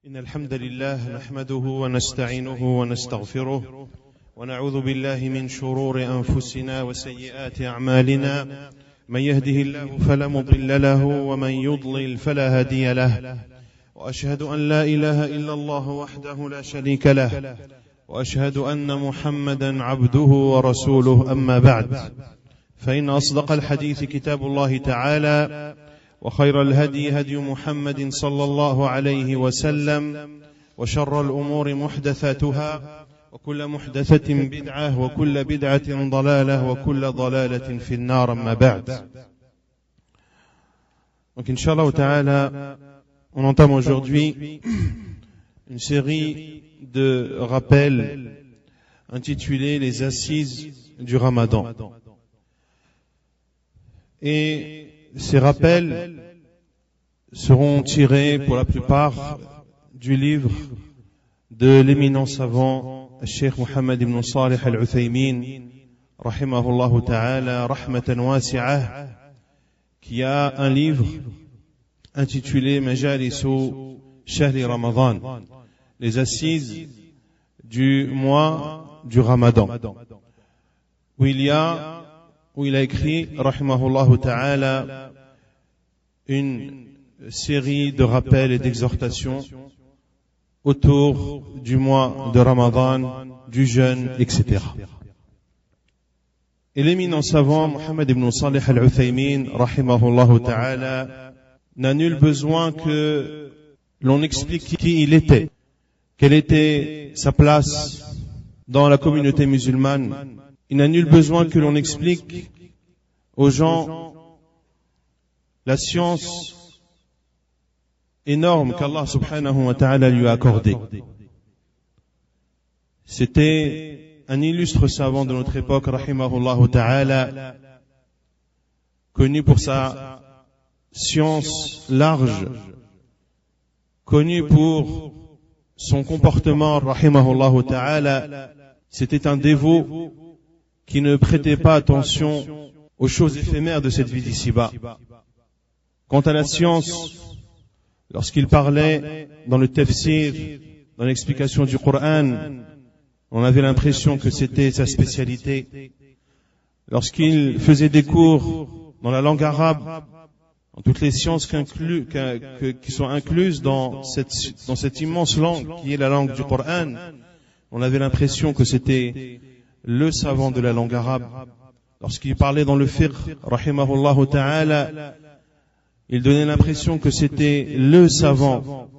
إن الحمد لله نحمده ونستعينه ونستغفره ونعوذ بالله من شرور أنفسنا وسيئات أعمالنا من يهده الله فلا مضل له ومن يضلل فلا هادي له وأشهد أن لا إله إلا الله وحده لا شريك له وأشهد أن محمدا عبده ورسوله أما بعد فإن أصدق الحديث كتاب الله تعالى وخير الهدي هدي محمد صلى الله عليه وسلم وشر الأمور محدثاتها وكل محدثة بدعة وكل بدعة ضلالة وكل ضلالة في النار أما بعد. Donc Inch'Allah Ta'ala, on entame aujourd'hui une série de rappels intitulés Les Assises du Ramadan. Et ces rappels seront tirés pour la plupart du livre de l'éminent savant Cheikh Mohammed ibn Salih al-Uthaymin rahimahullah ta'ala rahmatan wasi'ah, qui a un livre intitulé Majalisu Shahri Ramadan, les assises du mois du Ramadan, où il a écrit rahimahullah ta'ala une série de rappels et d'exhortations autour du mois de Ramadan, du jeûne, etc. Et l'éminent savant Mohammed ibn Salih al-Uthaymin rahimahullah ta'ala n'a nul besoin que l'on explique qui il était, quelle était sa place dans la communauté musulmane. Il n'a nul besoin que l'on explique aux gens la science énorme qu'Allah subhanahu wa ta'ala lui a accordée. C'était un illustre savant de notre époque, rahimahullah ta'ala, connu pour sa science large, connu pour son comportement, rahimahullah ta'ala. C'était un dévot qui ne prêtait pas attention aux choses éphémères de cette vie d'ici-bas. Quant à la science, lorsqu'il parlait dans le tafsir, dans l'explication du Coran, on avait l'impression que c'était sa spécialité. Lorsqu'il faisait des cours dans la langue arabe, dans toutes les sciences qui sont incluses dans cette immense langue qui est la langue du Coran, on avait l'impression que c'était le savant de la langue arabe. Lorsqu'il parlait dans le fiqh, rahimahullah ta'ala, il donnait l'impression que c'était le savant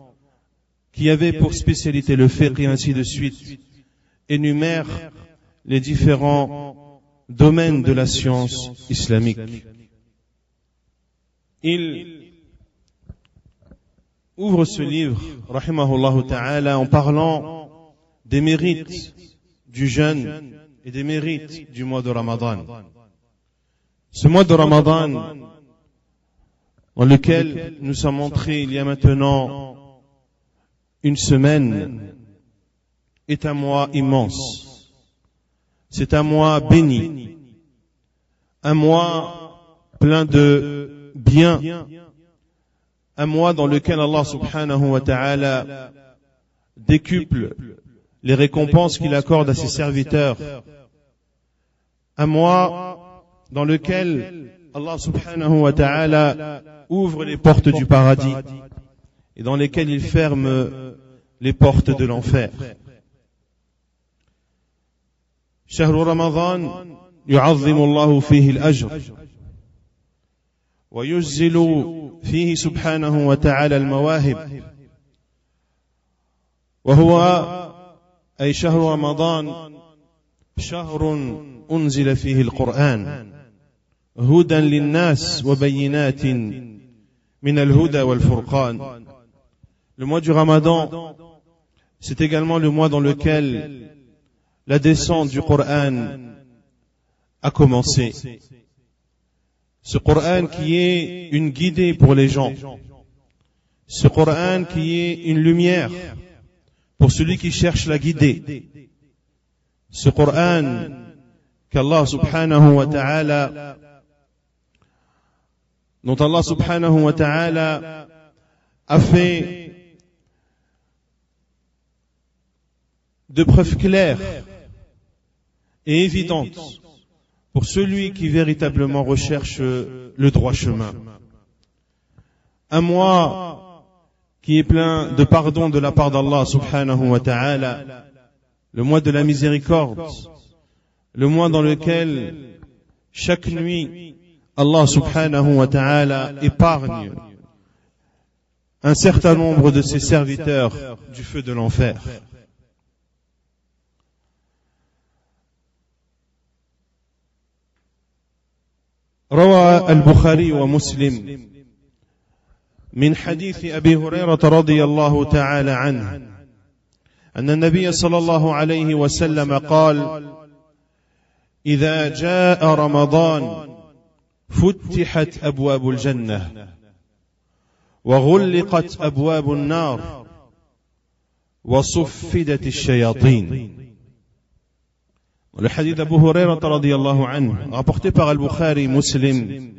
qui avait pour spécialité le fiqh et ainsi de suite. Énumère les différents domaines de la science islamique. Il ouvre ce livre, rahimahullah ta'ala, en parlant des mérites du jeûne et des mérites du mois de Ramadan. Ce mois de Ramadan, dans lequel nous sommes entrés il y a maintenant une semaine, est un mois immense. C'est un mois béni, un mois plein de biens, un mois dans lequel Allah subhanahu wa ta'ala décuple les récompenses qu'il accorde à ses serviteurs, un mois dans lequel Allah subhanahu wa ta'ala ouvre les portes du paradis et dans lesquelles il ferme les portes de l'enfer. شهر رمضان يعظم الله فيه الأجر ويجزل فيه سبحانه وتعالى المواهب وهو أي شهر رمضان شهر أنزل فيه القرآن هدى للناس وبينات من الهدى والفرقان. Le mois du Ramadan, c'est également le mois dans lequel la descente du Coran a commencé. Ce Coran qui est une guidée pour les gens. Ce Coran qui est une lumière pour celui qui cherche la guider. Ce Coran qu'Allah subhanahu wa ta'ala, dont Allah subhanahu wa ta'ala a fait de preuves claires et évidentes pour celui qui véritablement recherche le droit chemin. Un mois qui est plein de pardon de la part d'Allah subhanahu wa ta'ala, le mois de la miséricorde, le mois dans lequel chaque nuit Allah subhanahu wa ta'ala épargne un certain nombre de ses serviteurs du feu de l'enfer. روى البخاري ومسلم من حديث أبي هريرة رضي الله تعالى عنه أن النبي صلى الله عليه وسلم قال: إذا جاء رمضان فتحت أبواب الجنة وغلقت أبواب النار وصفدت الشياطين. Le hadith d'Abu Hurairah radiyallahu anhu, rapporté par Al-Bukhari, Muslim,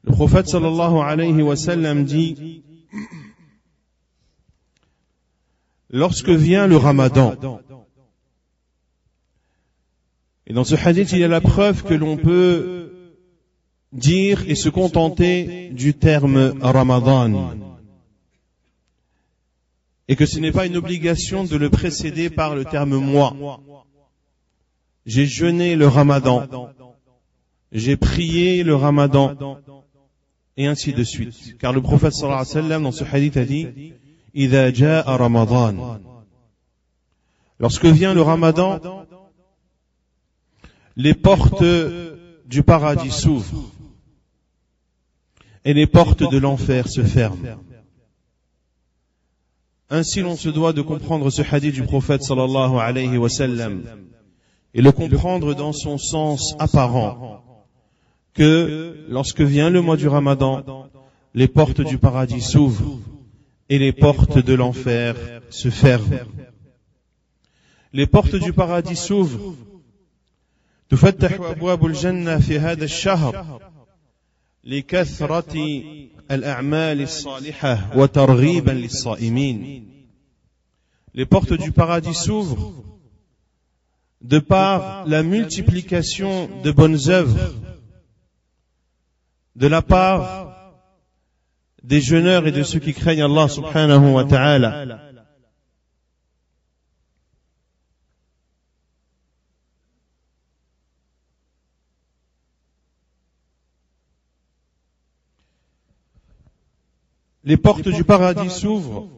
le prophète sallallahu alayhi wa sallam dit: lorsque vient le Ramadan, et dans ce hadith il y a la preuve que l'on peut dire et se contenter du terme Ramadan, et que ce n'est pas une obligation de le précéder par le terme mois. J'ai jeûné le Ramadan, j'ai prié le Ramadan, et ainsi de suite. Car le prophète sallallahu alayhi wa sallam dans ce hadith a dit: إِذَا جَاءَ رَمَضَانَ. Lorsque vient le Ramadan, les portes du paradis s'ouvrent et les portes de l'enfer se ferment. Ainsi l'on se doit de comprendre ce hadith du prophète sallallahu alayhi wa sallam et le comprendre dans son sens apparent, que lorsque vient le mois du Ramadan, les portes du paradis s'ouvrent et les portes de l'enfer se ferment. Les portes du paradis s'ouvrent. تفتح أبواب الجنة في هذا الشهر لكثرة الأعمال الصالحة وترغيبا للصائمين. Les portes du paradis s'ouvrent de par la multiplication de bonnes œuvres de la part des jeûneurs et de ceux qui craignent Allah subhanahu wa ta'ala. Les portes du paradis s'ouvrent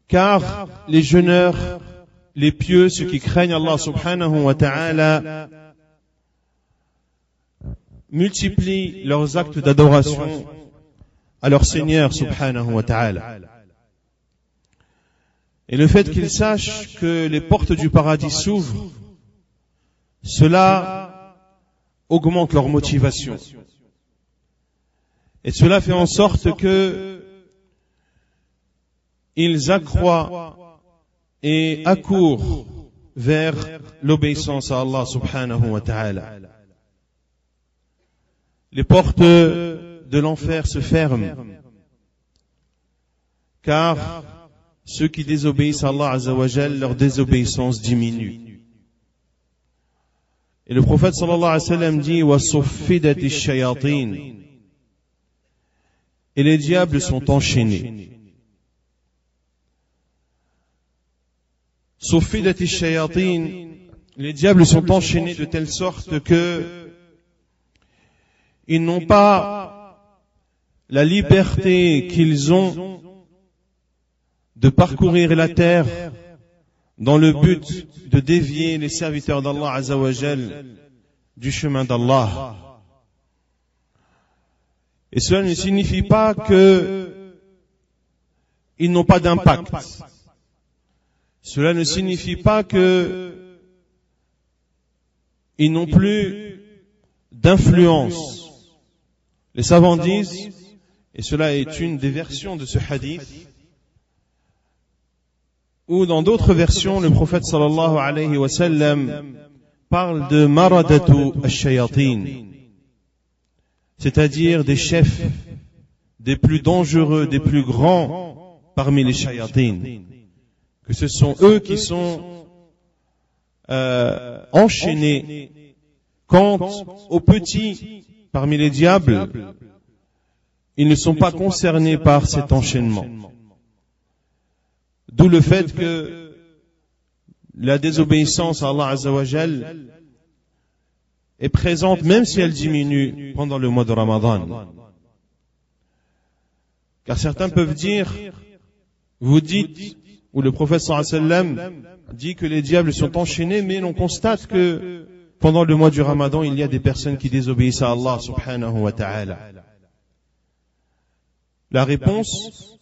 car les jeûneurs, les pieux, ceux qui craignent Allah subhanahu wa ta'ala, multiplient leurs actes d'adoration à leur Seigneur subhanahu wa ta'ala. Et le fait qu'ils sachent que les portes du paradis s'ouvrent, cela augmente leur motivation. Et cela fait en sorte que ils accroient et accourent vers l'obéissance à Allah subhanahu wa ta'ala. Les portes de l'enfer se ferment, car ceux qui désobéissent à Allah azza wa jal, leur désobéissance diminue. Et le prophète sallallahu alayhi wa sallam dit: wa suffidati shayatin. Et les diables sont enchaînés. Suffidati shayatin, les diables sont enchaînés de telle sorte que ils n'ont pas la liberté qu'ils ont de parcourir la terre dans le but de dévier les serviteurs d'Allah azza wa jal du chemin d'Allah. Et cela ne signifie pas que ils n'ont pas d'impact. Cela ne signifie pas que ils n'ont plus d'influence. Les savants disent, et cela est une des versions de ce hadith, ou dans d'autres versions, le prophète sallallahu alayhi wa sallam parle de maradatu ash-shayatin, c'est-à-dire des chefs, des plus dangereux, des plus grands parmi les shayatines, que ce sont eux qui sont enchaînés, quant aux petits parmi les diables, ils ne sont pas concernés par cet enchaînement. D'où le fait que la désobéissance à Allah Azza wa Jal est présente même si elle diminue pendant le mois de Ramadan. Car certains peuvent dire, vous dites, ou le prophète sallallahu alayhi wa sallam dit que les diables sont enchaînés, mais l'on constate que pendant le mois du Ramadan, il y a des personnes qui désobéissent à Allah subhanahu wa ta'ala. La réponse,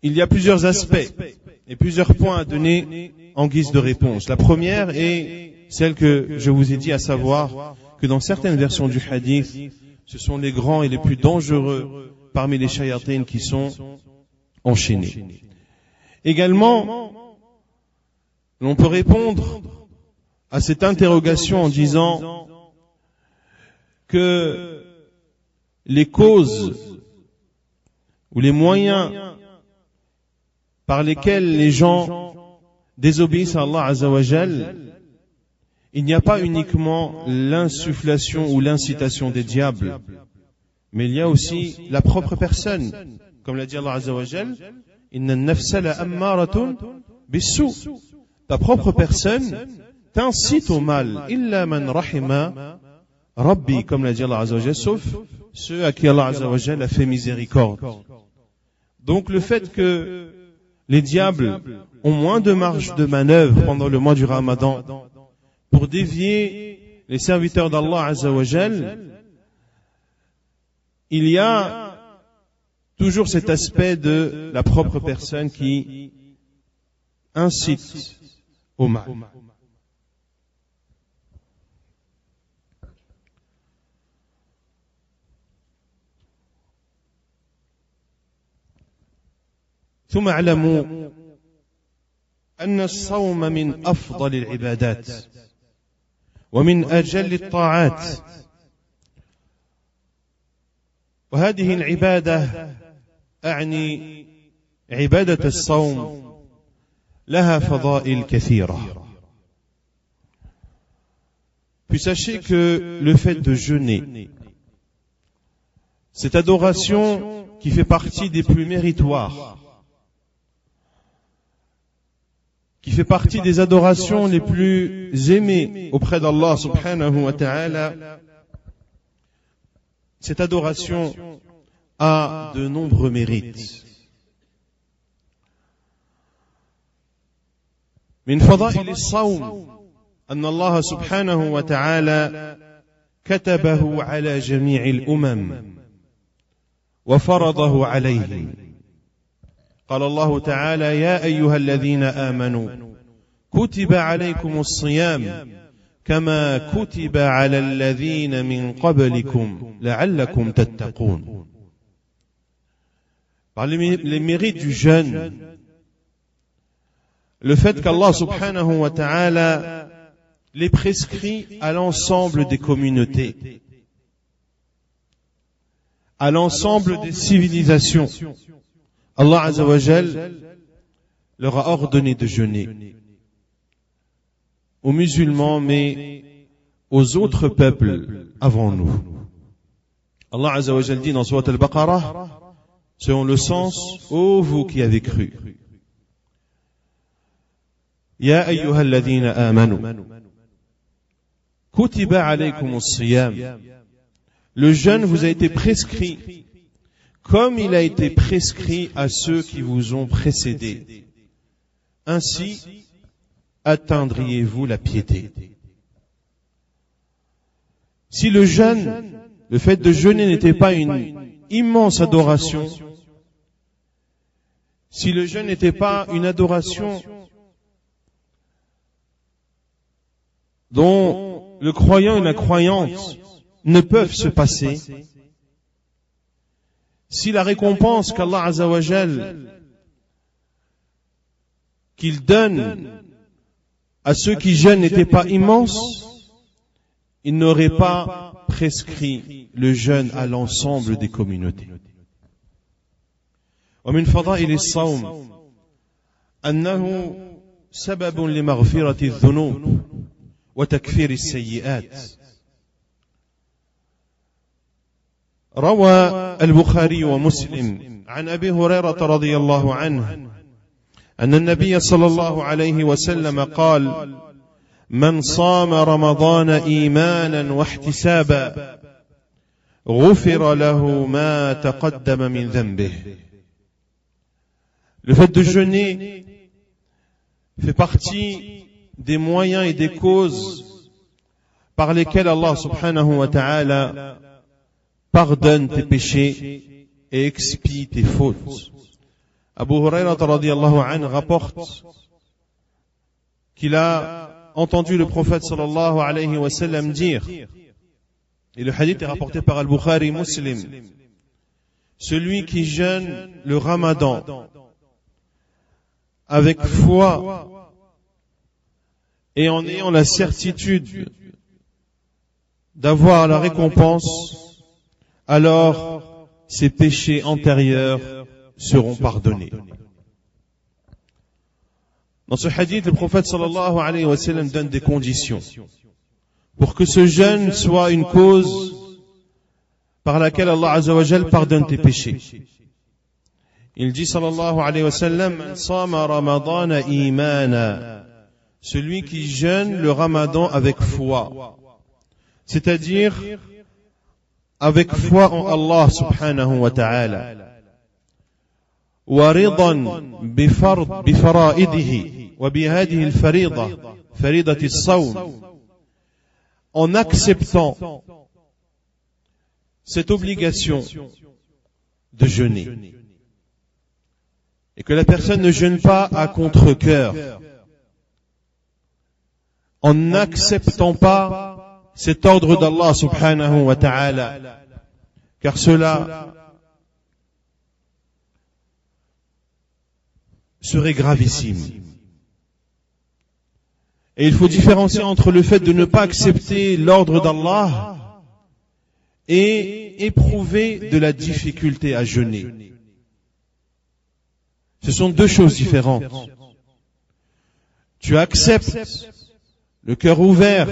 il y a plusieurs aspects et plusieurs points à donner en guise de réponse. La première est celle que je vous ai dit, à savoir que dans certaines versions du hadith, ce sont les grands et les plus dangereux parmi les shayatines qui sont enchaînés. Également, l'on peut répondre à cette interrogation en disant que les causes ou les moyens par lesquels les gens désobéissent à Allah Azza wa Jal, il n'y a pas uniquement l'insufflation ou l'incitation des diables, mais il y a aussi la propre personne. Comme l'a dit Allah Azza wa Jal, Inna an-nafsa la ammaratun bis-su. Ta propre personne t'incite au mal, illa man rahima Rabbi, comme l'a dit Allah Azza wa Jal, sauf ceux à qui Allah Azza wa Jal a fait miséricorde. Donc le fait que les diables ont moins de marge de manœuvre pendant le mois du Ramadan pour dévier les serviteurs d'Allah Azza wa Jal, il y a toujours cet aspect de la propre personne qui incite au mal. ثم اعلموا أن الصوم من أفضل العبادات ومن أجل الطاعات، وهذه العبادة أعني عبادة الصوم لها فضائل كثيرة. Puis sachez que le fait de jeûner, cette adoration qui fait partie des plus méritoires, qui fait partie des adorations les plus aimées auprès d'Allah subhanahu wa ta'ala, cette adoration a de nombreux mérites. من فضائل الصوم أن الله سبحانه وتعالى كتبه على جميع الأمم وفرضه عليهم. قال الله تعالى: يا أيها الذين آمنوا كتب عليكم الصيام كما كتب على الذين من قبلكم لعلكم تتقون. Par les mérites du jeûne, le fait qu'Allah subhanahu wa ta'ala les prescrit à l'ensemble des communautés, à l'ensemble des civilisations. Allah Azza wa Jal leur a ordonné de jeûner. Aux musulmans, mais aux autres peuples avant nous. Allah Azza wa Jal dit dans Surat al-Baqarah, selon le sens, ô vous qui avez cru. Ya ayyuhal ladhina amanu. Kutiba alaykum as-siyam. Le jeûne vous a été prescrit comme il a été prescrit à ceux qui vous ont précédés. Ainsi atteindriez-vous la piété. Si le jeûne, le fait de jeûner n'était pas une immense adoration, si le jeûne n'était pas une adoration dont le croyant et la croyante ne peuvent se passer, si la récompense qu'Allah Azza wa Jal qu'il donne à ceux qui jeûnent n'était pas immense, il n'aurait pas prescrit le jeûne à l'ensemble des communautés. ومن فضائل الصوم أنه سبب لمغفرة الذنوب وتكفير السيئات. روى البخاري ومسلم عن أبي هريرة رضي الله عنه أن النبي صلى الله عليه وسلم قال: من صام رمضان إيمانا واحتسابا غفر له ما تقدم من ذنبه. Le fait de jeûner fait partie des moyens et des causes par lesquels Allah subhanahu wa ta'ala pardonne tes péchés et expie tes fautes. Abu Hurayrah radiyallahu anhu rapporte qu'il a entendu le prophète sallallahu alayhi wa sallam dire, et le hadith est rapporté par Al-Bukhari Muslim, celui qui jeûne le Ramadan avec foi et en ayant la certitude d'avoir la récompense, alors ses péchés antérieurs seront pardonnés. Dans ce hadith, le prophète sallallahu alayhi wa sallam donne des conditions pour que ce jeûne soit une cause par laquelle Allah azza wa jal pardonne tes péchés. Il dit sallallahu alayhi wa sallam: Man sama ramadana imana, celui qui jeûne le Ramadan avec foi, c'est-à-dire avec foi en Allah subhanahu wa ta'ala, wa ridan bifara'idihi wa bihadihi al-farida faridati as-sawm, en acceptant cette obligation de jeûner, et que la personne ne jeûne pas à contre-cœur, en n'acceptant pas cet ordre d'Allah subhanahu wa ta'ala, car cela serait gravissime. Et il faut différencier entre le fait de ne pas accepter l'ordre d'Allah et éprouver de la difficulté à jeûner. Ce sont deux choses différentes. Tu acceptes, le cœur ouvert,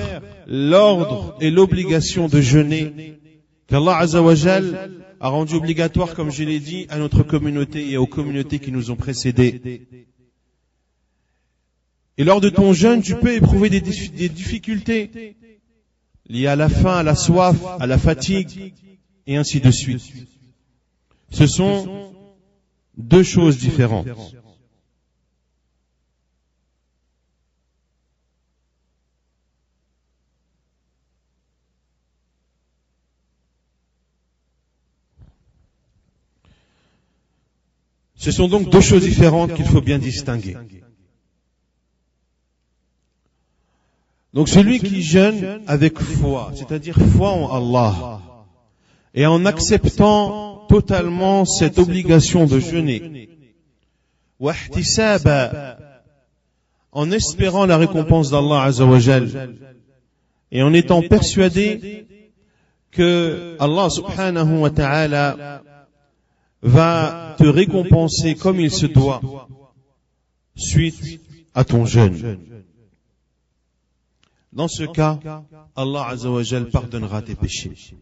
l'ordre et l'obligation de jeûner qu'Allah Azza wa Jal a rendu obligatoire, comme je l'ai dit, à notre communauté et aux communautés qui nous ont précédés. Et lors de ton jeûne, tu peux éprouver des difficultés liées à la faim, à la soif, à la fatigue, et ainsi de suite. Ce sont deux choses différentes. Ce sont donc deux choses différentes qu'il faut bien distinguer. Donc celui qui jeûne avec foi, c'est-à-dire foi en Allah, et en acceptant totalement cette obligation de jeûner, wahtisaba, en espérant la récompense d'Allah Azza wa Jal, et en étant persuadé que Allah subhanahu wa ta'ala va te récompenser comme il se doit suite à ton jeûne. Dans ce cas, Allah Azza wa Jal pardonnera tes péchés.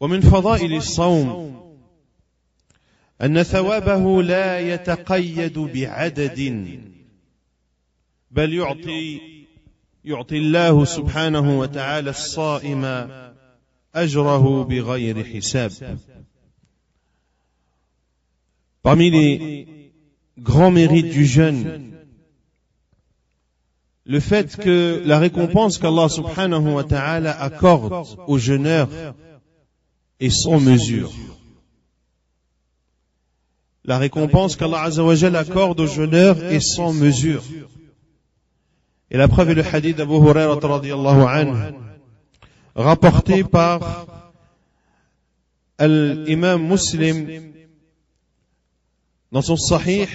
ومن فضائل الصوم أن ثوابه لا يتقيد بعدد بل يعطي الله سبحانه وتعالى الصائم أجره بغير حساب. Parmi les grands mérites du jeûne, le fait que la récompense qu'Allah subhanahu wa ta'ala accorde aux jeûneurs est sans mesure. La récompense qu'Allah Azza wa Jal accorde aux jeûneurs est sans mesure. Et la preuve est le hadith d'Abu Hurayrah radiyallahu anhu, rapporté par l'imam Muslim dans son Sahih,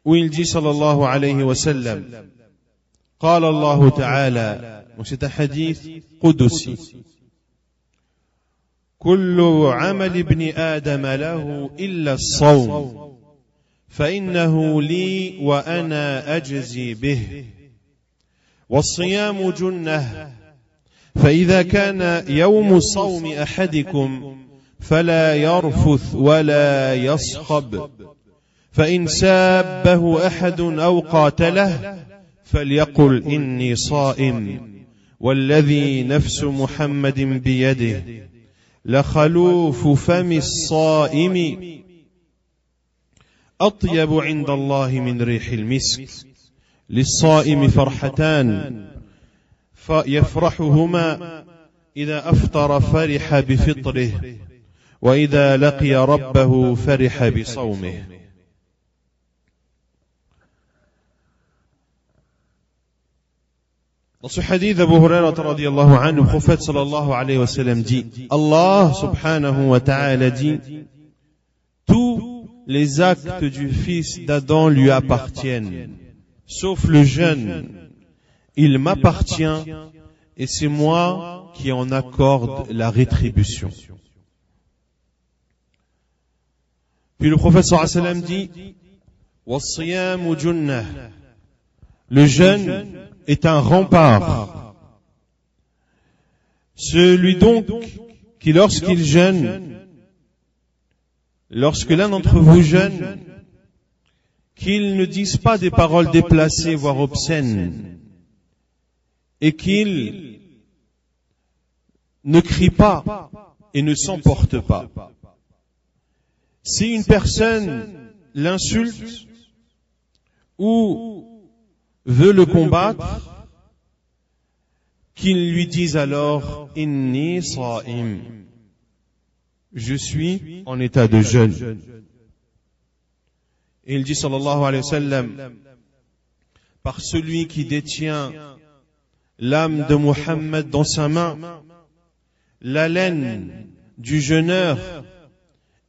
où il dit sallallahu alayhi wa sallam: قال الله تعالى, donc c'est un hadith قدسي, كل عمل ابن آدم له إلا الصوم فإنه لي وأنا أجزي به والصيام جنة فإذا كان يوم صوم أحدكم فلا يرفث ولا يصخب فإن سابه أحد أو قاتله فليقل إني صائم والذي نفس محمد بيده لخلوف فم الصائم أطيب عند الله من ريح المسك للصائم فرحتان فيفرحهما إذا أفطر فرح بفطره وإذا لقي ربه فرح بصومه. Dans ce hadith d'Abu Hurairah radiyallahu anhu, le prophète sallallahu alayhi wa sallam dit, Allah subhanahu wa ta'ala dit, tous les actes du fils d'Adam lui appartiennent, sauf le jeûne. Il m'appartient et c'est moi qui en accorde la rétribution. Puis le prophète sallallahu alayhi wa sallam dit, was-siyamu junnah. Le jeûne est un rempart. Celui donc qui, lorsqu'il jeûne, lorsque l'un d'entre vous jeûne, qu'il ne dise pas des paroles déplacées, voire obscènes, et qu'il ne crie pas et ne s'emporte pas. Si une personne l'insulte ou veut le combattre, qu'il lui dise alors « Inni sa'im » je suis en état de jeûne. Et il dit sallallahu alayhi wa sallam, par celui qui détient l'âme de Muhammad dans sa main, l'haleine du jeûneur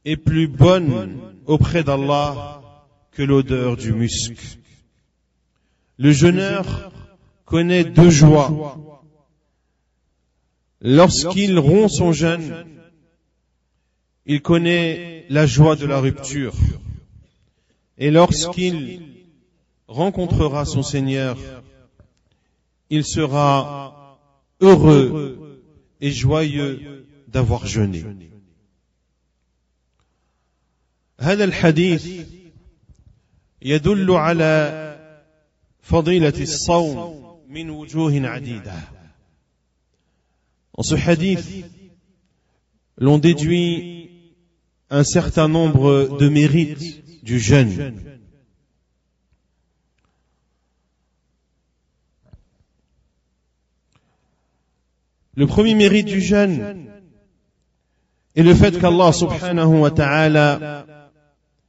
est plus bonne auprès d'Allah que l'odeur du musc. Le jeûneur connaît deux joies. Lorsqu'il rompt son jeûne, il connaît la joie de la rupture. Et lorsqu'il rencontrera son Seigneur, il sera heureux et joyeux d'avoir jeûné. هذا الحديث يدل على فضيلة الصوم من وجوه عديدة. En ce hadith, l'on déduit un certain nombre de mérites du jeûne. Le premier mérite du jeûne est le fait qu'Allah subhanahu wa ta'ala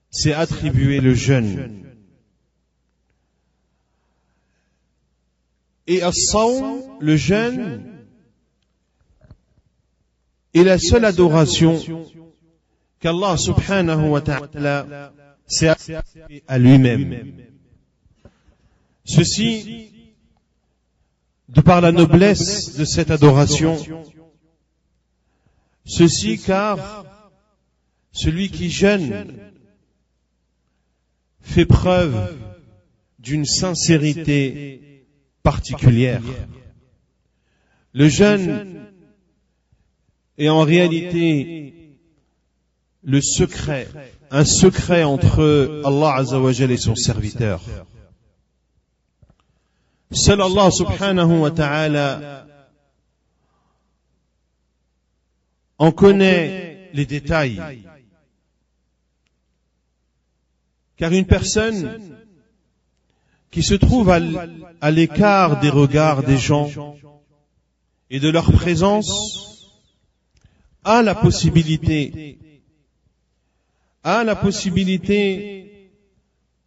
s'est attribué le jeûne. Et as-sawm, le jeûne, est la seule adoration qu'Allah subhanahu wa ta'ala s'est attribué à lui-même. Ceci, de par la noblesse de cette adoration, ceci car celui qui jeûne fait preuve d'une sincérité particulière. Le jeûne est en réalité le secret, un secret entre Allah Azza wa Jalla et son serviteur. Seul Allah subhanahu wa ta'ala en connaît les détails. Car une personne qui se trouve à l'écart des regards des gens et de leur présence a la possibilité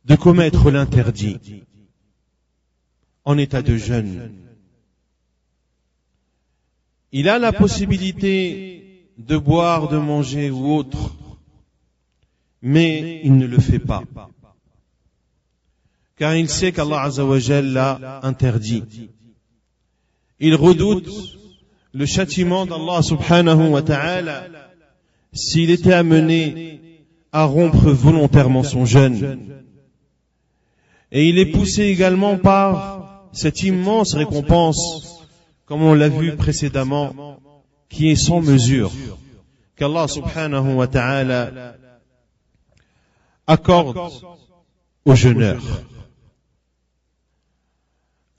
de commettre l'interdit en état de jeûne. Il a la possibilité de boire, de manger ou autre, mais il ne le fait pas. car il sait qu'Allah Azza wa Jal l'a interdit. Il redoute le châtiment d'Allah subhanahu wa ta'ala s'il était amené à rompre volontairement son jeûne. Et il est poussé également par cette immense récompense, comme on l'a vu précédemment, qui est sans mesure, qu'Allah subhanahu wa ta'ala accorde aux jeûneurs.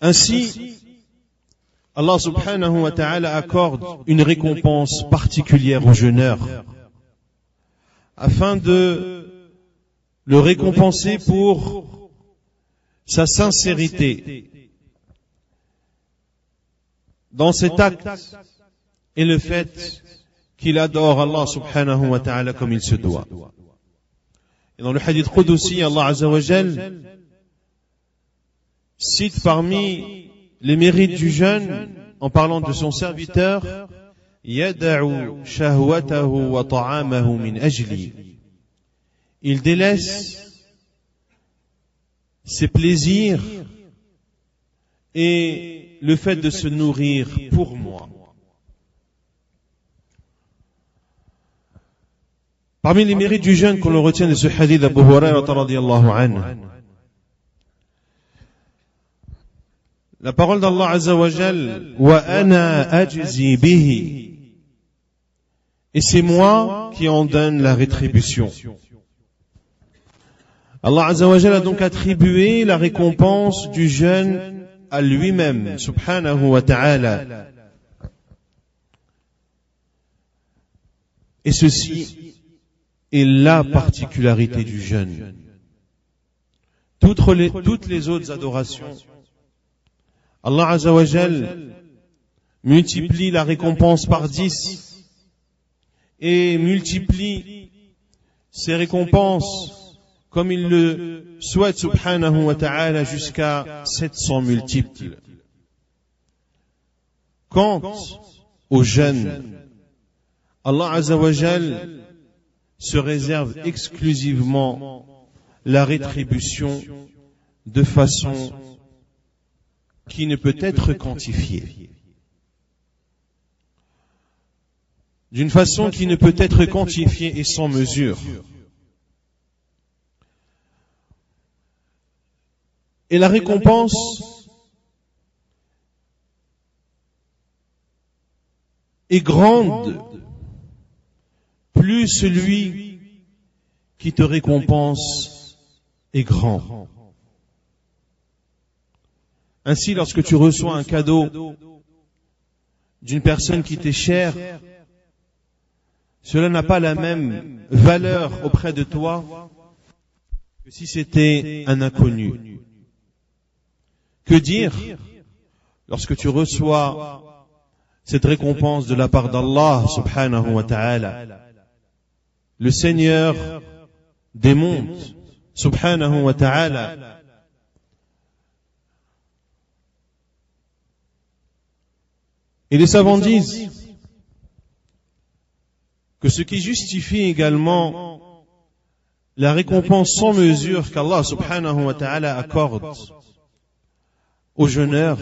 Ainsi, Allah subhanahu wa ta'ala accorde une récompense particulière aux jeûneurs, afin de le récompenser pour sa sincérité dans cet acte et le fait qu'il adore Allah subhanahu wa ta'ala comme il se doit. Et dans le hadith Qudusi, Allah Azza wa Jal cite parmi les mérites du jeûne en parlant de son serviteur, yada'u shahwatahu wa ta'amahu min ajli. Il délaisse ses plaisirs et le fait de se nourrir pour moi. Parmi les mérites du jeûne qu'on le retient de ce hadith d'Abu Hurayrah radiyallahu anhu, la parole d'Allah Azza wa Jal, wa ana ajzi bihi, et c'est moi qui en donne la rétribution. Allah Azza wa Jal a donc attribué la récompense du jeûne à lui-même, subhanahu wa ta'ala. Et ceci est la particularité du jeûne. Toutes les autres adorations, Allah Azza wa Jal multiplie la récompense par 10 et multiplie ces récompenses comme il le souhaite subhanahu wa ta'ala jusqu'à 700 multiples. Quant au jeûne, Allah Azza wa Jal se réserve exclusivement la rétribution de façon qui ne peut être quantifiée. D'une façon qui ne peut être quantifiée et sans mesure. Et la récompense est grande, plus celui qui te récompense est grand. Ainsi, lorsque tu reçois un cadeau d'une personne qui t'est chère, cela n'a pas la même valeur auprès de toi que si c'était un inconnu. Que dire lorsque tu reçois cette récompense de la part d'Allah subhanahu wa ta'ala, le Seigneur des mondes subhanahu wa ta'ala, et les savants disent que ce qui justifie également la récompense sans mesure qu'Allah subhanahu wa ta'ala accorde aux jeûneurs,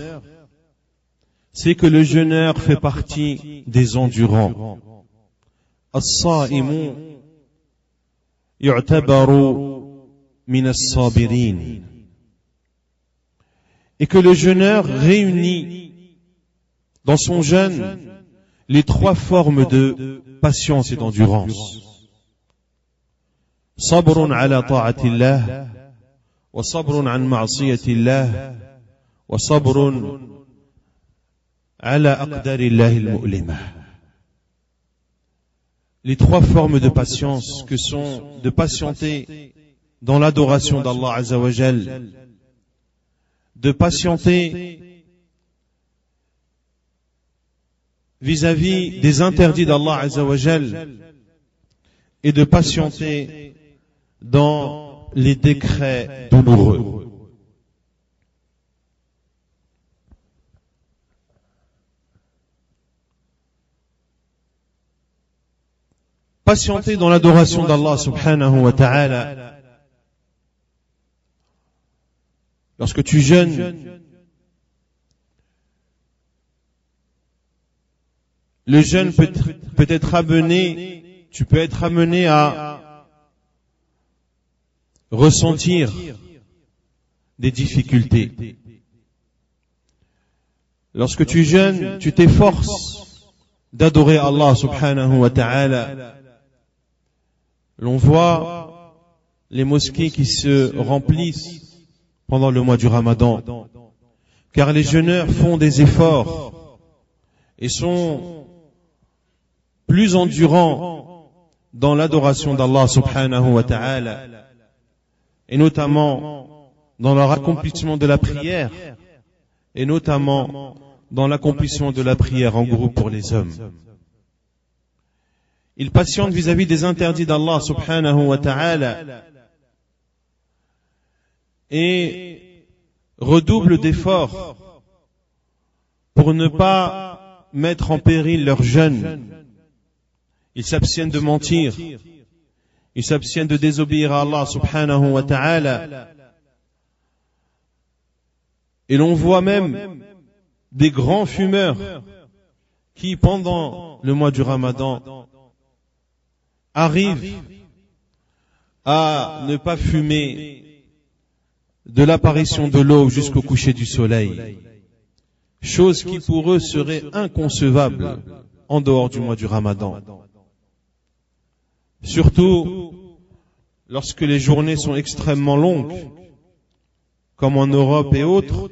c'est que le jeûneur fait partie des endurants. As-sa'imu yu'tabaru min as-sabirin. Et que le jeûneur réunit dans son jeûne les 3 formes de patience et d'endurance. Sabrun ala ta'atillah, wa sabrun an ma'siyatillah, wa sabrun ala aqdarillahi al-mu'limah. Les 3 formes de patience que sont de patienter dans l'adoration d'Allah Azza wa Jal, de patienter vis-à-vis des interdits d'Allah Azza wa Jal et de patienter dans les décrets douloureux. Patienter dans l'adoration d'Allah subhanahu wa ta'ala lorsque tu jeûnes, le jeûne peut être amené, tu peux être amené à ressentir des difficultés. Lorsque tu jeûnes, tu t'efforces d'adorer Allah subhanahu wa ta'ala. L'on voit les mosquées qui se remplissent pendant le mois du Ramadan, car les jeûneurs font des efforts et sont plus endurants dans l'adoration d'Allah subhanahu wa ta'ala, et notamment dans leur accomplissement de la prière, et notamment dans l'accomplissement de la prière en groupe pour les hommes. Ils patientent vis-à-vis des interdits d'Allah subhanahu wa ta'ala et redoublent d'efforts pour ne pas mettre en péril leur jeûne. Ils s'abstiennent de mentir, ils s'abstiennent de désobéir à Allah subhanahu wa ta'ala. Et l'on voit même des grands fumeurs qui, pendant le mois du Ramadan, arrivent à ne pas fumer de l'apparition de l'aube jusqu'au coucher du soleil, chose qui pour eux serait inconcevable en dehors du mois du Ramadan. Surtout lorsque les journées sont extrêmement longues, comme en Europe et autres,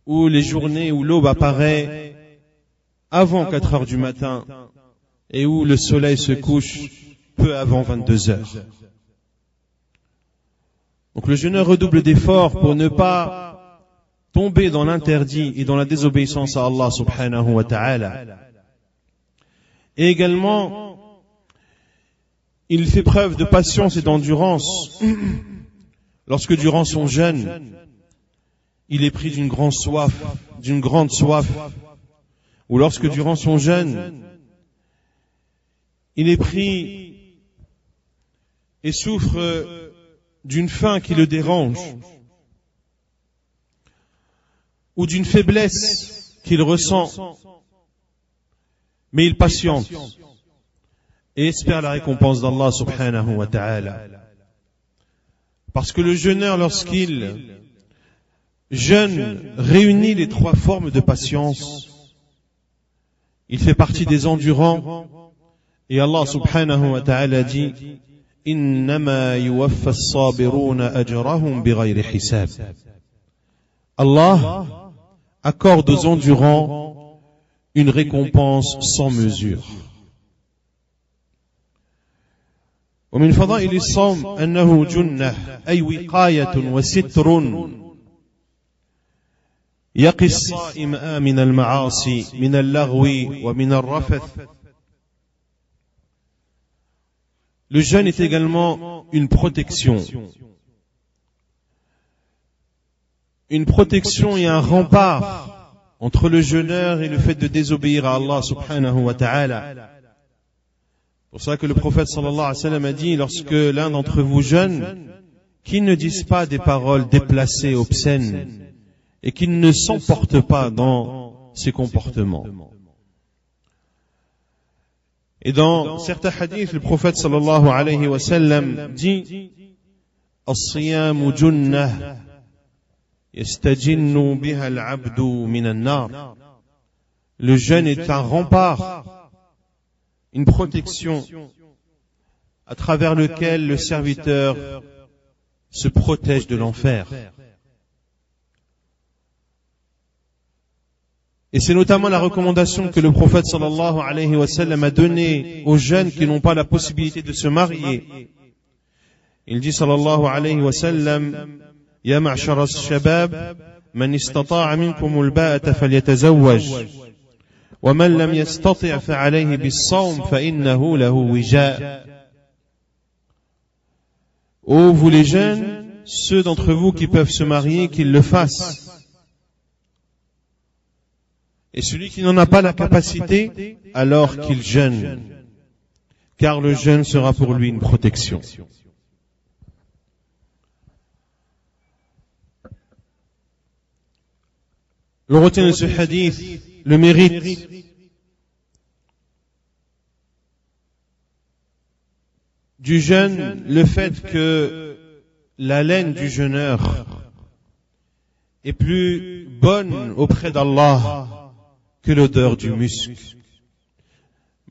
où les journées où l'aube apparaît avant 4 heures du matin et où le soleil se couche peu avant 22 heures. Donc le jeûneur redouble d'efforts pour ne pas tomber dans l'interdit et dans la désobéissance à Allah subhanahu wa ta'ala. Et également, il fait preuve de patience et d'endurance lorsque durant son jeûne, il est pris d'une grande soif, ou lorsque durant son jeûne, il est pris et souffre d'une faim qui le dérange, ou d'une faiblesse qu'il ressent, mais il patiente et espère la récompense d'Allah subhanahu wa ta'ala. Parce que le jeûneur, lorsqu'il jeûne, réunit les 3 formes de patience. Il fait partie des endurants. Et Allah subhanahu wa ta'ala dit Innama yuwaffa as-sabiruna ajrahum bighayri hisab. Allah accorde aux endurants une récompense sans mesure. ومن فضائل الصوم أنه جنة أي وقاية وستر يقي الصائم من المعاصي من اللغو ومن الرفث. Le jeûne est également une protection. Une protection et un rempart entre le jeûneur et le fait de désobéir à Allah subhanahu wa ta'ala. C'est pour ça que le prophète sallallahu alayhi wa sallam a dit, lorsque l'un d'entre vous jeûne, qu'il ne dise pas des paroles déplacées, obscènes, et qu'il ne s'emporte pas dans ses comportements. Et dans certains hadiths, le prophète sallallahu alayhi wa sallam dit As-siyamu junnah yastajinnu biha al-abdu min an-nar. Le jeûne est un rempart, une protection à travers lequel le serviteur se protège de l'enfer. Et c'est notamment la recommandation que le prophète sallallahu alayhi wa sallam a donnée aux jeunes qui n'ont pas la possibilité de se marier. Il dit sallallahu alayhi wa sallam Ya ma'shara ash-shabab man istata'a minkum al-ba'ata falyatazawwaj wa man lam yastati' fa alayhi bis-sawm fa innahu lahu wija'. Ô vous les jeunes, ceux d'entre vous qui peuvent se marier, qu'ils le fassent. Et celui qui n'en a pas la capacité, alors qu'il jeûne, car le jeûne sera pour lui une protection. l'on retient de ce hadith le mérite du jeûne, le fait que la laine du jeûneur est plus bonne auprès d'Allah que l'odeur du musc.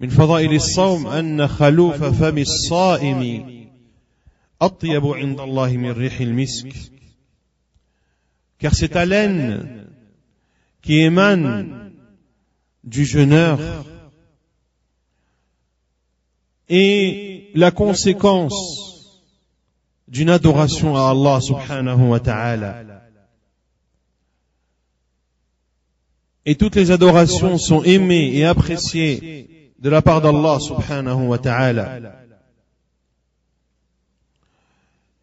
من فضائل الصوم أن خلوف فم الصائم أطيب عند الله من ريح المسك. Car cette haleine qui émane du jeûneur est la conséquence d'une adoration à Allah subhanahu wa ta'ala. Et toutes les adorations sont aimées et appréciées de la part d'Allah subhanahu wa ta'ala.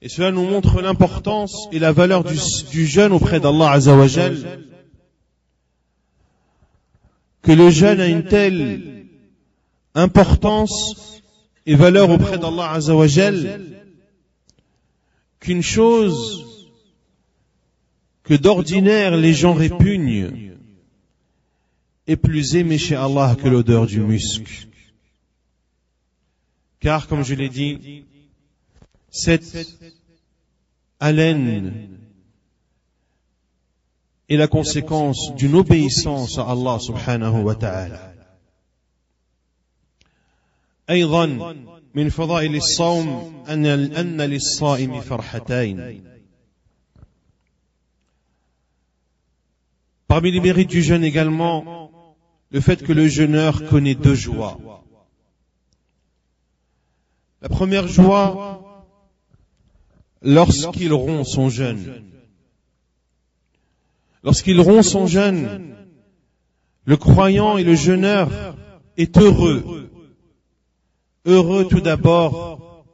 Et cela nous montre l'importance et la valeur du jeûne auprès d'Allah azza wa jal, que le jeûne a une telle importance et valeur auprès d'Allah azza wa jal qu'une chose que d'ordinaire les gens répugnent est plus aimé chez Allah que l'odeur du musc. Car, comme je l'ai dit, cette haleine est la conséquence d'une obéissance à Allah subhanahu wa ta'ala. أيضا من فضائل الصوم أن للصائم فرحتين. Parmi les mérites du jeûne également, le fait que le jeûneur connaît deux joies. La première joie, lorsqu'il rompt son jeûne. Lorsqu'il rompt son jeûne, le croyant et le jeûneur est heureux. Heureux tout d'abord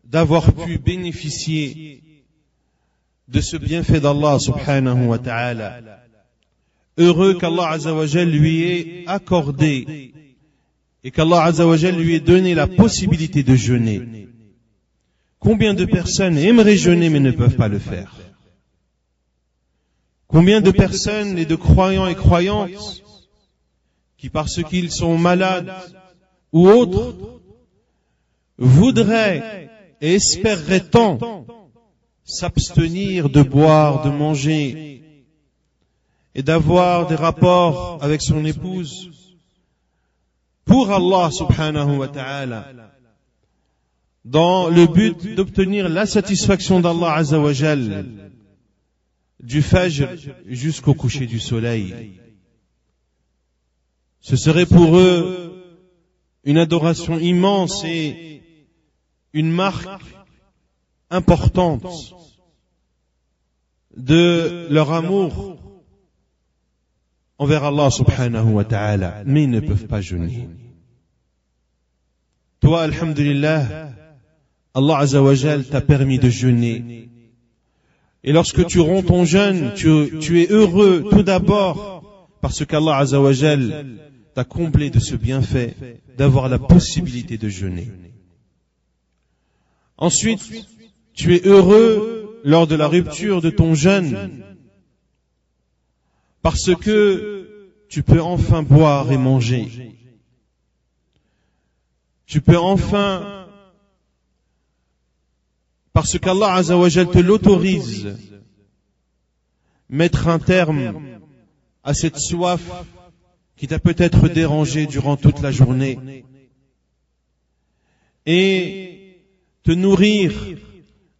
d'avoir pu bénéficier de ce bienfait d'Allah subhanahu wa ta'ala. Heureux qu'Allah azza wa jal lui ait accordé et qu'Allah azza wa jal lui ait donné la possibilité de jeûner. Combien de personnes aimeraient jeûner mais ne peuvent pas le faire? Combien de personnes et de croyants et croyantes qui, parce qu'ils sont malades ou autres, voudraient et espéreraient tant s'abstenir de boire, de manger et d'avoir des rapports avec son épouse pour Allah subhanahu wa ta'ala, dans le but d'obtenir la satisfaction d'Allah azza wa jal du fajr jusqu'au coucher du soleil. Ce serait pour eux une adoration immense et une marque importante de leur amour envers Allah subhanahu wa ta'ala, mais ils ne peuvent pas jeûner. Toi, alhamdulillah, Allah azza wa jal t'a permis de jeûner. Et lorsque tu romps ton jeûne, tu es heureux tout d'abord parce qu'Allah azza wa jal t'a comblé de ce bienfait d'avoir la possibilité de jeûner. Ensuite, tu es heureux lors de la rupture de ton jeûne parce que tu peux enfin boire et manger. Tu peux enfin, parce qu'Allah azza wa jal te l'autorise, mettre un terme à cette soif qui t'a peut-être dérangé durant toute la journée et te nourrir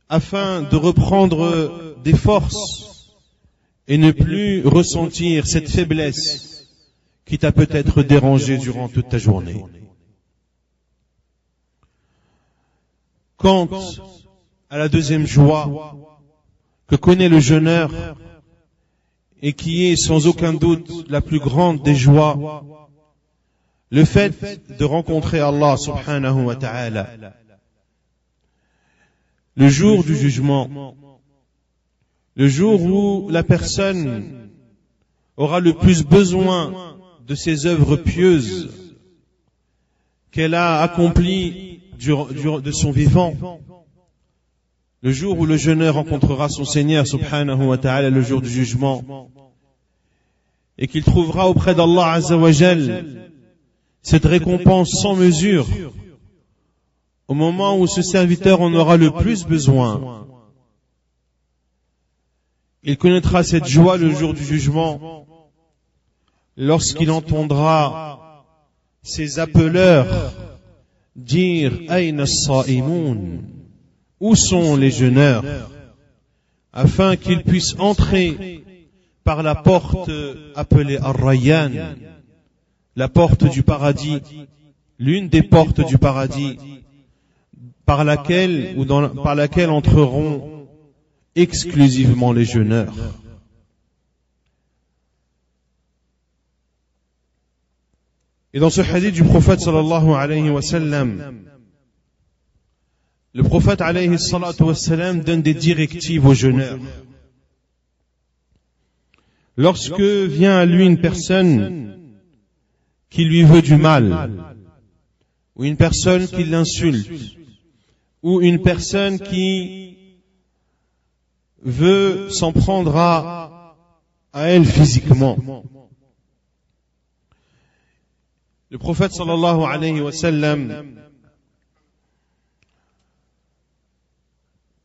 afin de reprendre des forces et ne plus ressentir cette faiblesse qui t'a peut-être dérangé durant toute ta journée. Quant à la deuxième joie que connaît le jeûneur et qui est sans aucun doute la plus grande des joies, le fait de rencontrer Allah subhanahu wa ta'ala. Le jour du jugement, le jour où la personne aura le plus besoin de ses œuvres pieuses qu'elle a accomplies de son vivant, le jour où le jeûneur rencontrera son Seigneur subhanahu wa ta'ala, le jour du jugement, et qu'il trouvera auprès d'Allah azza wa jal cette récompense sans mesure, au moment où ce serviteur en aura le plus besoin. Il connaîtra cette joie le jour du jugement, lorsqu'il entendra ses appeleurs dire « Aïna as-sa'imoun » où sont les jeûneurs, afin qu'ils puissent entrer par la porte appelée Ar-Rayyan, la porte du paradis, l'une des portes du paradis, par laquelle entreront exclusivement les jeûneurs. Et dans ce hadith du prophète sallallahu alayhi wa sallam, le prophète alayhi salatu wa sallam donne des directives aux jeûneurs. Lorsque vient à lui une personne qui lui veut du mal, ou une personne qui l'insulte, ou une personne qui veut s'en prendre à elle physiquement, le prophète sallallahu alayhi wa sallam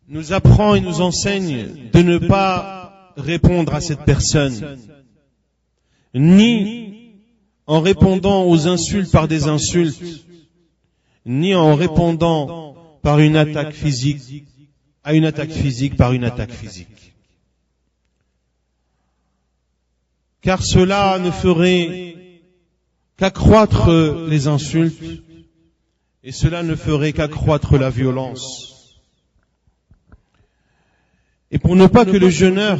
nous apprend et nous enseigne de ne pas répondre à cette personne, ni en répondant aux insultes par des insultes, ni en répondant par une attaque physique, à une attaque physique par une attaque physique. Car cela ne ferait qu'accroître les insultes, et cela ne ferait qu'accroître la violence. Et pour ne pas que le jeûneur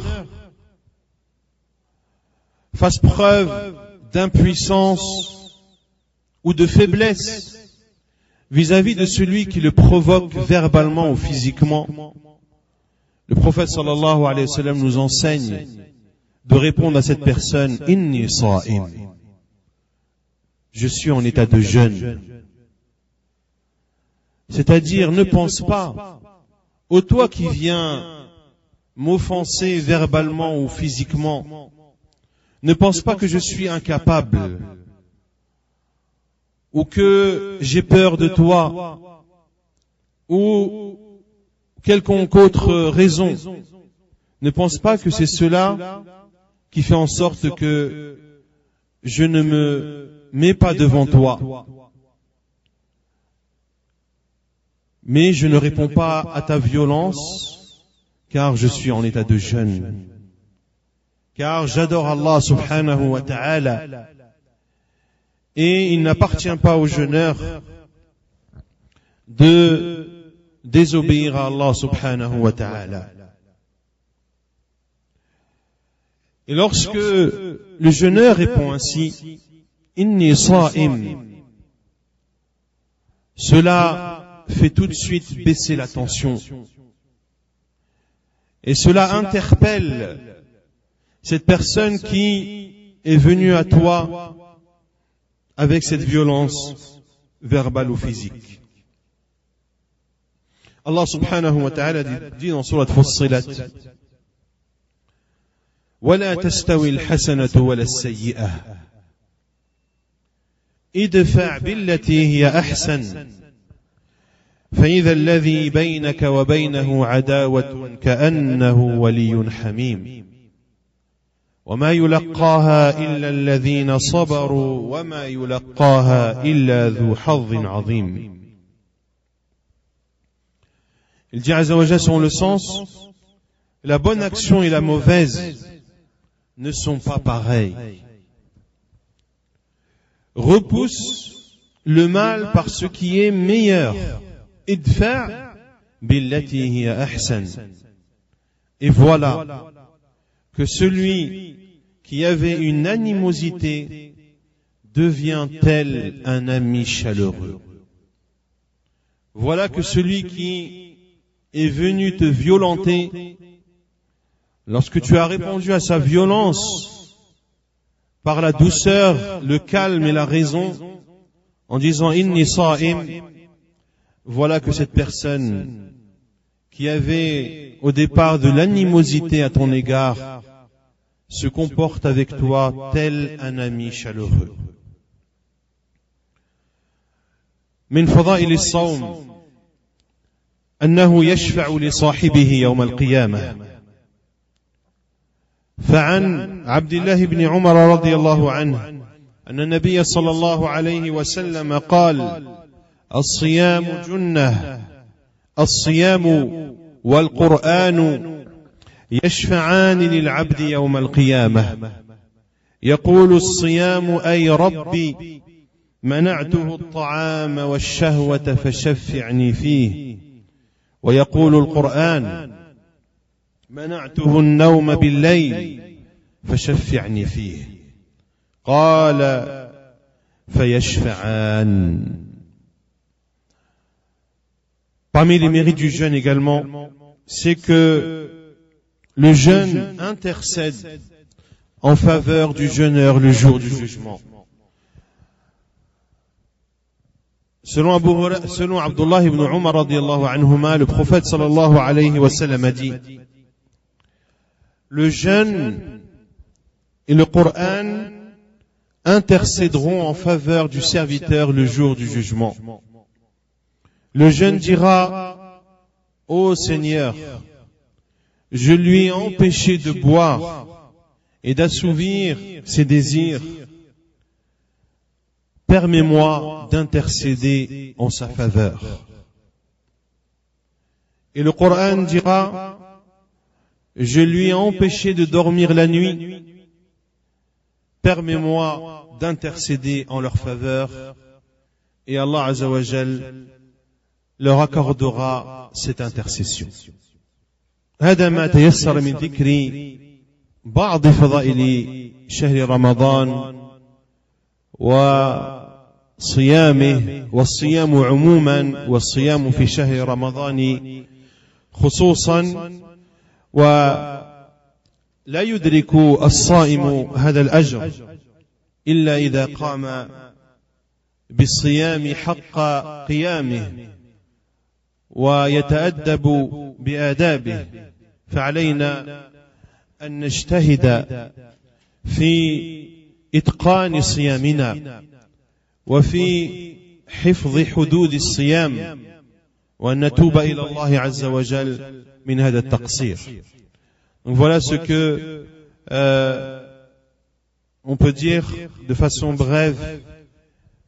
fasse preuve d'impuissance ou de faiblesse vis-à-vis de celui qui le provoque verbalement ou physiquement, le prophète sallallahu alayhi wa sallam nous enseigne de répondre à cette personne « Inni sa'im » je suis en état de jeûne. C'est-à-dire, ne pense pas, ô toi qui viens m'offenser verbalement ou physiquement, ne pense pas que je suis incapable, ou que j'ai peur de toi, ou quelconque autre raison. Ne pense pas que c'est cela qui fait en sorte que je ne me mets pas devant toi, mais je ne réponds pas à ta violence, car je suis en état de jeûne, car j'adore Allah subhanahu wa ta'ala, et il n'appartient pas aux jeûneurs de désobéir à Allah subhanahu wa ta'ala. Et lorsque le jeûneur répond ainsi, Inni sa'im, cela fait tout de suite baisser la tension. Et cela interpelle cette personne qui est venue à toi avec cette violence verbale ou physique. Allah subhanahu wa ta'ala dit dans Surat Fussilat, وَلَا تَسْتَوِي الْحَسَنَةُ وَلَا السَّيِّئَةُ ادفع بالتي هي أحسن فإذا الذي بينك وبينه عداوة كأنه ولي حميم وما يلقاها إلا الذين صبروا وما يلقاها إلا ذو حظ عظيم. Il dit Azza wa Jalla selon le sens, la bonne action et la mauvaise ne sont pas pareilles. Repousse le mal par ce qui est meilleur. Idfa' billati hiya ahsan. Et voilà que celui qui avait une animosité devient tel un ami chaleureux. Voilà que celui qui est venu te violenter, lorsque tu as répondu à sa violence par la douceur, le calme et la raison, en disant Inni sa'im, voilà que cette personne qui avait au départ de l'animosité à ton égard, se comporte avec toi tel un ami chaleureux. من فضائل الصوم أنه يشفع لصاحبه يوم القيامة. فعن عبد الله بن عمر رضي الله عنه أن النبي صلى الله عليه وسلم قال: الصيام جنة، الصيام والقرآن يشفعان للعبد يوم القيامة. يقول الصيام: أي ربي منعته الطعام والشهوة فشفعني فيه. ويقول القرآن: منعته النوم بالليل فشفعني فيه. قال: فيشفعان. Parmi les mérites du jeûne également, c'est que le jeûne intercède en faveur du jeûneur le jour du jugement. Selon Abdullah ibn Umar radiyallahu anhuma, le prophète sallallahu alayhi wa sallam a dit: le jeûne et le Coran intercéderont en faveur du serviteur le jour du jugement. Le jeûne dira: ô Seigneur, je lui ai empêché de boire et d'assouvir ses désirs. Permets-moi d'intercéder en sa faveur. Et le Coran dira: je lui ai empêché de dormir la nuit. Permets-moi d'intercéder en leur faveur. Et Allah Azza wa Jal leur accordera cette intercession. هذا ما تيسر من ذكر بعض فضائل شهر رمضان وصيامه والصيام عموما والصيام في شهر رمضان خصوصا. ولا يدرك الصائم هذا الأجر إلا إذا قام بالصيام حق قيامه ويتأدب بآدابه. فعلينا أن نجتهد في إتقان صيامنا وفي حفظ حدود الصيام وأن نتوب إلى الله عز وجل من هذا التقصير. Donc voilà ce que on peut dire de façon brève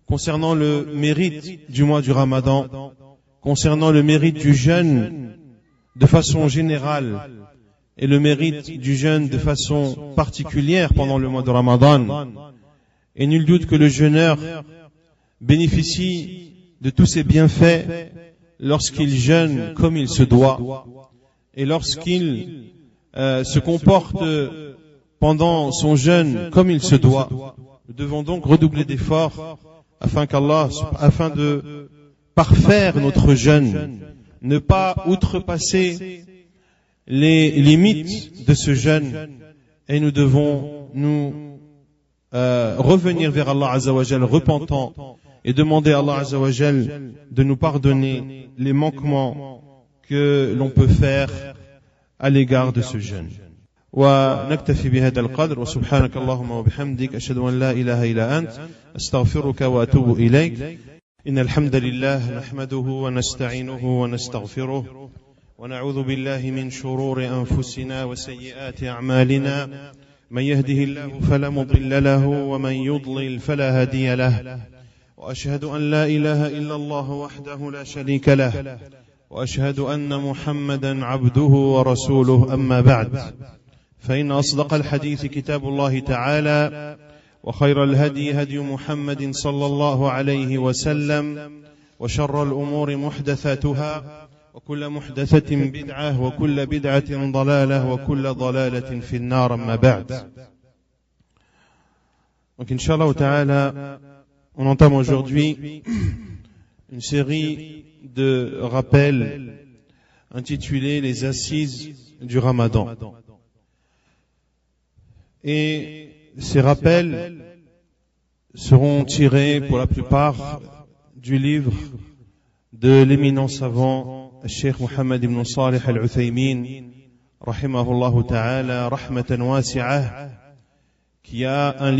concernant le mérite du mois du Ramadan, concernant le mérite du jeûne de façon générale et le mérite du jeûne de façon particulière pendant le mois de Ramadan. Et nul doute que le jeûneur bénéficie de tous ses bienfaits lorsqu'il jeûne comme il se doit et lorsqu'il se comporte pendant son jeûne comme il se doit. Nous devons donc redoubler d'efforts afin de parfaire notre jeûne, ne pas outrepasser les limites de ce jeûne, et nous devons nous revenir vers Allah Azza wa Jal repentant et demander à Allah Azza wa Jal de nous pardonner les manquements que l'on peut faire à l'égard de ce jeûne. ونكتفي بهذا القدر وسبحانك اللهم وبحمدك أشهد أن لا إله إلا أنت أستغفرك وأتوب إليك. إن الحمد لله نحمده ونستعينه ونستغفره ونعوذ بالله من شرور أنفسنا وسيئات أعمالنا. من يهده الله فلا مضل له ومن يضلل فلا هادي له. وأشهد أن لا إله إلا الله وحده لا شريك له وأشهد أن محمدا عبده ورسوله. أما بعد، فإن أصدق الحديث كتاب الله تعالى وخير الهدي هدي محمد صلى الله عليه وسلم وشر الأمور محدثاتها وكل محدثة بدعة وكل بدعة ضلالة وكل ضلالة في النار. أما بعد. Donc Inch'Allah Ta'ala, on entame aujourd'hui une série de rappels intitulés Les Assises du Ramadan. Et ces rappels seront tirés pour la plupart du livre de l'éminent savant الشيخ محمد بن صالح العثيمين رحمه الله ta'ala rahmatan wasi'ah, qui a un livre